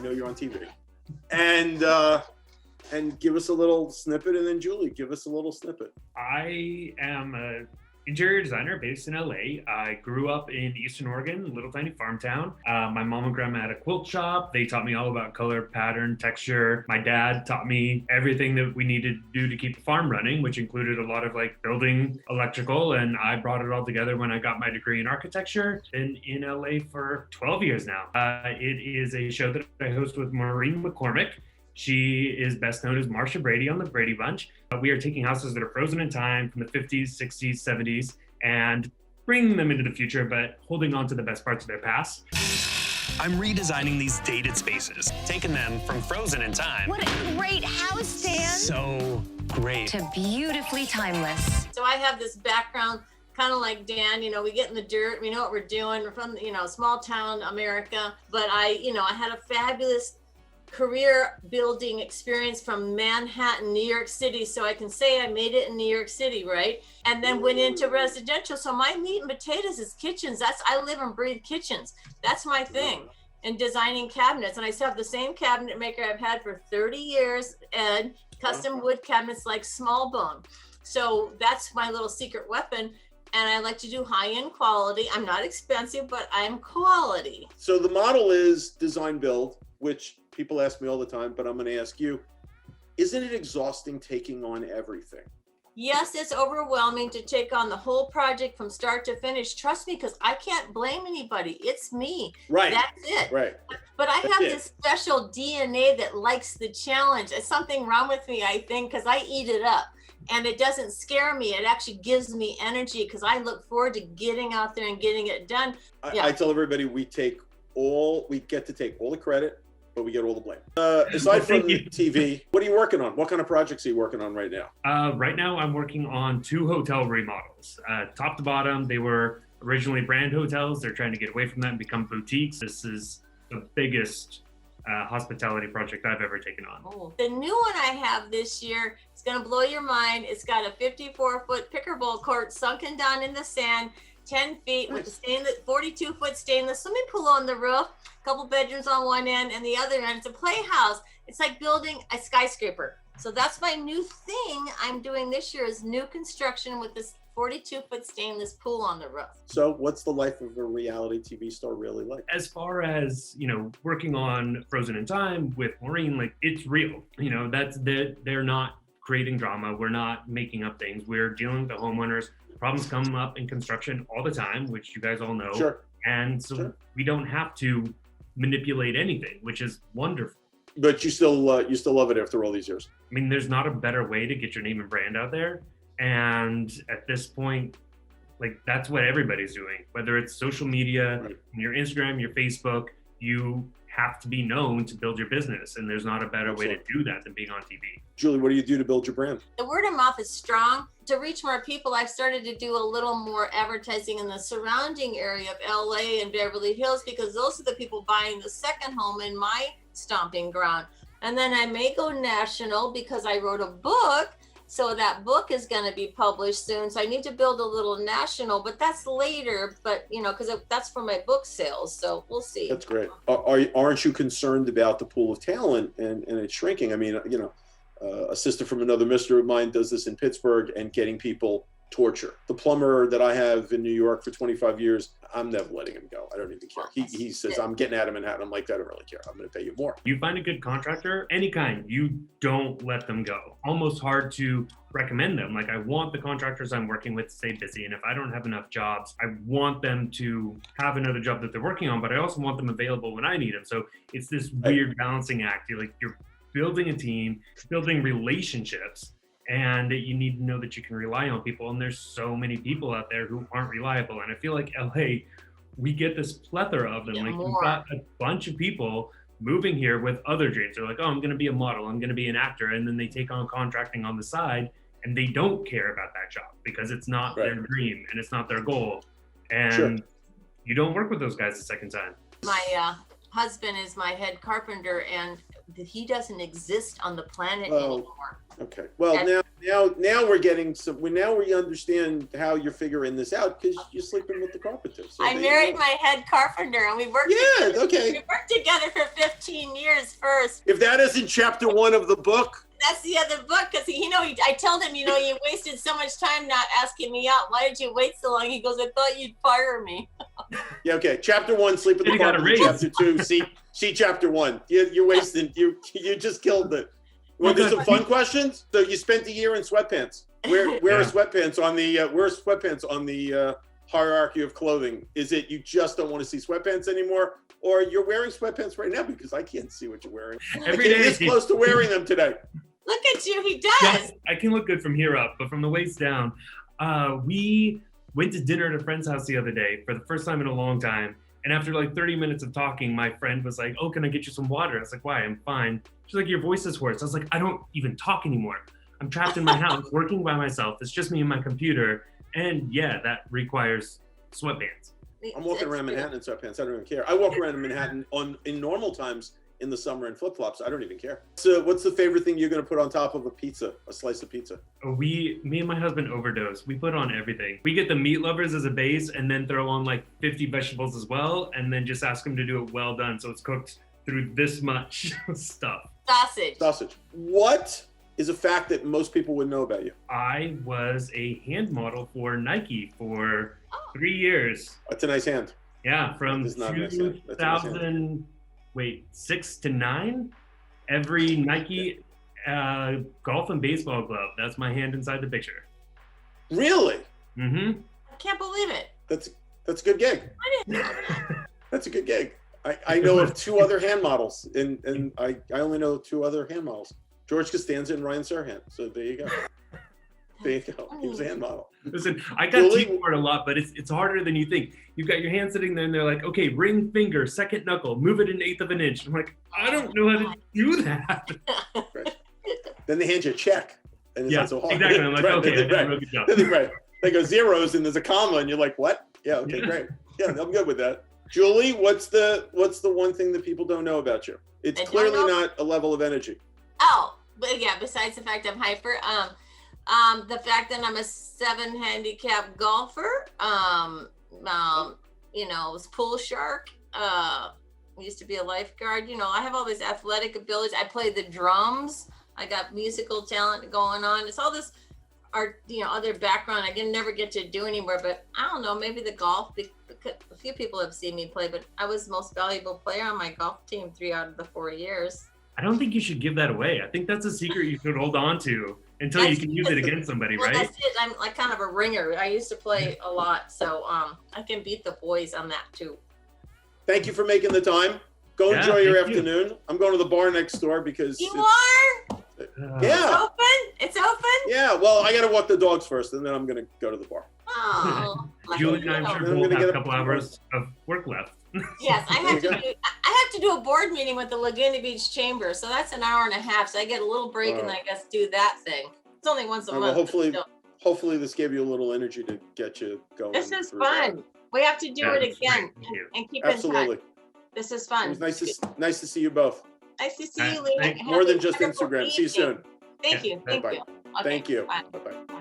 know you're on TV. And give us a little snippet, and then Julie, give us a little snippet. I am a interior designer based in LA. I grew up in Eastern Oregon, a little tiny farm town. My mom and grandma had a quilt shop. They taught me all about color, pattern, texture. My dad taught me everything that we needed to do to keep the farm running, which included a lot of like building, electrical, and I brought it all together when I got my degree in architecture. Been in LA for 12 years now. It is a show that I host with Maureen McCormick. She is best known as Marcia Brady on the Brady Bunch. We are taking houses that are frozen in time from the 50s, 60s, 70s, and bringing them into the future, but holding on to the best parts of their past. I'm redesigning these dated spaces, taking them from frozen in time. What a great house, Dan! So great. To beautifully timeless. So I have this background, kind of like Dan, we get in the dirt, we know what we're doing. We're from, small town America, but I had a fabulous career building experience from Manhattan, New York City. So I can say I made it in New York City, right? And then went into residential. So my meat and potatoes is kitchens. I live and breathe kitchens. That's my thing. And designing cabinets. And I still have the same cabinet maker I've had for 30 years, and custom wood cabinets like Small Bone. So that's my little secret weapon. And I like to do high-end quality. I'm not expensive, but I'm quality. So the model is design build, which people ask me all the time, but I'm going to ask you, isn't it exhausting taking on everything? Yes, it's overwhelming to take on the whole project from start to finish. Trust me, because I can't blame anybody. It's me. Right. That's it. Right. But I have this special DNA that likes the challenge. There's something wrong with me, I think, because I eat it up. And it doesn't scare me. It actually gives me energy because I look forward to getting out there and getting it done. I tell everybody we get to take all the credit, but we get all the blame. Aside from TV, what are you working on? What kind of projects are you working on right now? Right now, I'm working on 2 hotel remodels. Top to bottom, they were originally brand hotels. They're trying to get away from that and become boutiques. This is the biggest hospitality project I've ever taken on. Oh, the new one I have this year is going to blow your mind. It's got a 54-foot pickleball court sunken down in the sand, 10 feet with a 42-foot stainless swimming pool on the roof, a couple bedrooms on one end, and the other end it's a playhouse. It's like building a skyscraper. So that's my new thing I'm doing this year, is new construction with this 42-foot stainless pool on the roof. So what's the life of a reality TV star really like? As far as, working on Frozen in Time with Maureen, like, it's real. They're not creating drama. We're not making up things. We're dealing with the homeowners. Problems come up in construction all the time, which you guys all know. Sure. And so we don't have to manipulate anything, which is wonderful. But you still love it after all these years. I mean, there's not a better way to get your name and brand out there. And at this point, like, that's what everybody's doing, whether it's social media, your Instagram, your Facebook, you have to be known to build your business. And there's not a better way to do that than being on TV. Julie, what do you do to build your brand? The word of mouth is strong. To reach more people, I've started to do a little more advertising in the surrounding area of LA and Beverly Hills, because those are the people buying the second home in my stomping ground. And then I may go national because I wrote a book. So that book is going to be published soon. So I need to build a little national, but that's later. But, because that's for my book sales. So we'll see. That's great. Aren't you concerned about the pool of talent and it shrinking? I mean, a sister from another mister of mine does this in Pittsburgh and getting people torture. The plumber that I have in New York for 25 years, I'm never letting him go. I don't even care. He says, I'm getting at him in Manhattan. I'm like, I don't really care. I'm going to pay you more. You find a good contractor, any kind, you don't let them go. Almost hard to recommend them. Like, I want the contractors I'm working with to stay busy. And if I don't have enough jobs, I want them to have another job that they're working on, but I also want them available when I need them. So it's this weird balancing act. You're building a team, building relationships, and you need to know that you can rely on people. And there's so many people out there who aren't reliable. And I feel like LA, we get this plethora of them. Like, we've got a bunch of people moving here with other dreams. They're like, oh, I'm going to be a model. I'm going to be an actor. And then they take on contracting on the side, and they don't care about that job because it's not their dream and it's not their goal. And you don't work with those guys the second time. My husband is my head carpenter, and he doesn't exist on the planet Oh. anymore. Okay. Well, And- now we're getting some. Now we understand how you're figuring this out because you're sleeping with the carpenter. So I there you married go. my head carpenter, and we worked. Yeah. together. Okay. We worked together for 15 years first. If that isn't chapter 1 of the book, That's the other book, because I told him, you wasted so much time not asking me out. Why did you wait so long? He goes, I thought you'd fire me. yeah. Okay. Chapter 1, sleep with the You got a carpenter. raise. Chapter 2, see chapter 1. You're wasting. You just killed it. You want to do some fun questions? So you spent a year in sweatpants. Where are Yeah. sweatpants on the hierarchy of clothing? Is it you just don't want to see sweatpants anymore, or you're wearing sweatpants right now because I can't see what you're wearing? Every I came day. this close to wearing them today. Look at you, he does. Yes, I can look good from here up, but from the waist down. We went to dinner at a friend's house the other day for the first time in a long time. And after like 30 minutes of talking, my friend was like, oh, can I get you some water? I was like, why? I'm fine. She's like, your voice is hoarse. I was like, I don't even talk anymore. I'm trapped in my house working by myself. It's just me and my computer. And yeah, that requires sweatpants. I'm walking around Manhattan in sweatpants. I don't even care. I walk around in Manhattan in normal times in the summer in flip-flops. I don't even care. So what's the favorite thing you're going to put on top of a slice of pizza? Me and my husband overdose. We put on everything. We get the meat lovers as a base and then throw on like 50 vegetables as well. And then just ask them to do it well done. So it's cooked through this much stuff. Sausage. What is a fact that most people would know about you? I was a hand model for Nike for 3 years. That's a nice hand. Yeah, from That is not a nice hand. That's a nice hand. 6 to 9. Every Nike golf and baseball glove. That's my hand inside the picture. Really? Mm-hmm. I can't believe it. That's a good gig. I didn't know that. That's a good gig. I know of 2 other hand models, and I only know 2 other hand models. George Costanza and Ryan Serhant. So there you go. There you go. He was a hand model. Listen, I got Julie- teeth for it a lot, but it's harder than you think. You've got your hand sitting there and they're like, okay, ring finger, second knuckle, move it 1/8 of an inch. I'm like, I don't know how to do that. Right. Then they hand you a check, and it's Yeah, not so hard. exactly. I'm like, Right, okay, I did a right. real good job. Right. They go zeros and there's a comma, and you're like, what? Yeah, okay, great. Yeah, I'm good with that. Julie, what's the one thing that people don't know about you? It's They don't clearly know? not a level of energy. Oh, but yeah, besides the fact I'm hyper, the fact that I'm a 7 handicap golfer, was pool shark, used to be a lifeguard, I have all these athletic abilities. I play the drums. I got musical talent going on. It's all this art, other background I can never get to do anymore, but I don't know, maybe the golf, a few people have seen me play, but I was the most valuable player on my golf team 3 out of the 4 years. I don't think you should give that away. I think that's a secret you should hold on to until you can use it against somebody, Well, right? that's it. I'm like kind of a ringer. I used to play a lot, so I can beat the boys on that too. Thank you for making the time. Go Yeah, enjoy your thank you. afternoon. I'm going to the bar next door because You it's- are? yeah. Open? It's open? Yeah, well, I got to walk the dogs first, and then I'm going to go to the bar. Oh. Julie and I'm sure I'm both gonna have get a a- couple hours of work left. Yes, I have There you to do a board meeting with the Laguna Beach Chamber, so that's an hour and a half. So I get a little break and Oh. I guess do that thing. It's only once a Well, month. but hopefully, still. hopefully this gave you a little energy to get you going. This is through that. fun. We have to do Yeah, it it's great. again Thank you. and keep in Absolutely. touch. This is It fun. was nice to see you both. Nice to see you, Thank Lee. you. More than just Instagram. See you soon. Thank you. Thank Bye-bye. you. Okay, Thank you. bye. Bye-bye.